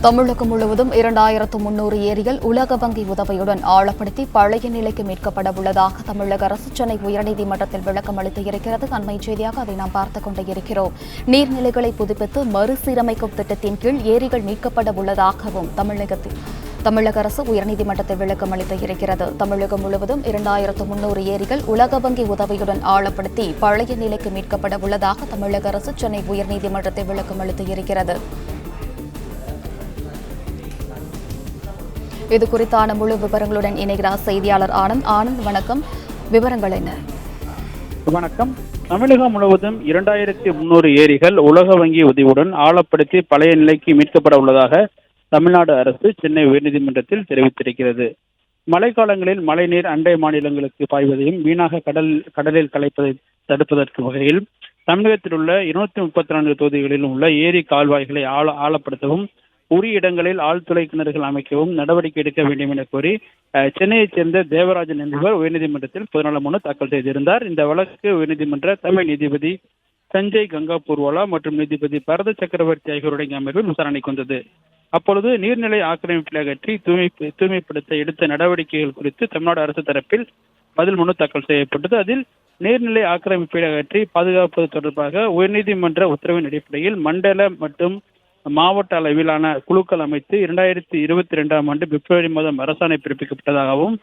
தமிழகம் முழுவதும் 2300 ஏரிகள் உலக வங்கி உதவியுடன் ஆழப்படுத்தி பழைய நிலைக்கு மீட்கப்பட உள்ளதாக தமிழக அரசு சென்னை உயர்நீதிமன்றத்தில் விளக்கம் அளித்து இருக்கிறது. அண்மை செய்தியாக அதை நாம் பார்த்துக் கொண்டே இருக்கிறோம். நீர்நிலைகளை புதுப்பித்து மறுசீரமைக்கும் திட்டத்தின் கீழ் ஏரிகள் மீட்கப்பட உள்ளதாகவும் தமிழக அரசு உயர்நீதிமன்றத்தில் விளக்கம் அளித்து இருக்கிறது. தமிழகம் முழுவதும் 2300 ஏரிகள் உலக வங்கி உதவியுடன் ஆழப்படுத்தி பழைய நிலைக்கு மீட்கப்பட உள்ளதாக தமிழக அரசு சென்னை உயர்நீதிமன்றத்தில் விளக்கம் அளித்து இருக்கிறது. இது குறித்தான முழு விவரங்களுடன் இணைகிறார் செய்தியாளர் ஆனந்த். ஆனந்த், வணக்கம். விவரங்கள் என்ன? வணக்கம். தமிழகம் முழுவதும் 2300 ஏரிகள் உலக வங்கி உதவியுடன் ஆழப்படுத்தி பழைய நிலைக்கு மீட்கப்பட உள்ளதாக தமிழ்நாடு அரசு சென்னை உயர்நீதிமன்றத்தில் தெரிவித்திருக்கிறது. மழைக்காலங்களில் மழைநீர் அண்டை மாநிலங்களுக்கு பாய்வதையும் வீணாக கடலில் கலைப்பதை தடுப்பதற்கு வகையில் தமிழகத்தில் உள்ள 234 தொகுதிகளிலும் உள்ள ஏரி கால்வாய்களை ஆழப்படுத்தவும் உரிய இடங்களில் ஆழ்துளை கிணறுகள் அமைக்கவும் நடவடிக்கை எடுக்க வேண்டும் என கோரி சென்னையைச் சேர்ந்த தேவராஜன் என்பவர் உயர்நீதிமன்றத்தில் 14 மனு தாக்கல் செய்திருந்தார். இந்த வழக்கு உயர்நீதிமன்ற தமிழ் நீதிபதி சஞ்சய் கங்கா பூர்வாலா மற்றும் நீதிபதி பரத சக்கரவர்த்தி ஆகியோருடைய அமர்வில் விசாரணைக்கு வந்தது. அப்பொழுது நீர்நிலை ஆக்கிரமிப்பில் அகற்றி தூய்மைப்படுத்த எடுத்த நடவடிக்கைகள் குறித்து தமிழ்நாடு அரசு தரப்பில் பதில் மனு தாக்கல் செய்யப்பட்டது. அதில் நீர்நிலை ஆக்கிரமிப்பை அகற்றி பாதுகாப்பது தொடர்பாக உயர்நீதிமன்ற உத்தரவின் அடிப்படையில் மண்டல மற்றும் மாவட்ட அளவிலான குழுக்கள் அமைத்து 2022ஆம் ஆண்டு பிப்ரவரி மாதம் அரசாணை பிறப்பிக்கப்பட்டதாகவும்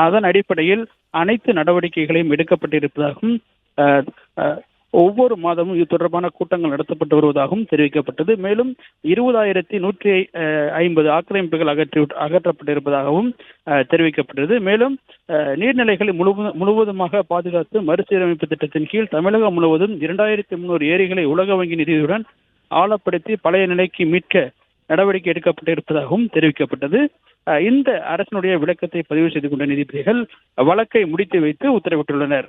அதன் அடிப்படையில் அனைத்து நடவடிக்கைகளையும் எடுக்கப்பட்டிருப்பதாகவும் ஒவ்வொரு மாதமும் இது தொடர்பான கூட்டங்கள் நடத்தப்பட்டு வருவதாகவும் தெரிவிக்கப்பட்டது. மேலும் 20,150 ஆக்கிரமிப்புகள் அகற்றப்பட்டிருப்பதாகவும் தெரிவிக்கப்பட்டது. மேலும் நீர்நிலைகளை முழுவதுமாக பாதுகாத்து மறுசீரமைப்பு திட்டத்தின் கீழ் தமிழகம் முழுவதும் 2300 ஏரிகளை உலக வங்கி நிதியுடன் ஆழப்படுத்தி பழைய நிலைக்கு மீட்க நடவடிக்கை எடுக்கப்பட்டிருப்பதாகவும் தெரிவிக்கப்பட்டது. இந்த அரசினுடைய விளக்கத்தை பதிவு செய்து கொண்ட நீதிபதிகள் வழக்கை முடித்து வைத்து உத்தரவிட்டுள்ளனர்.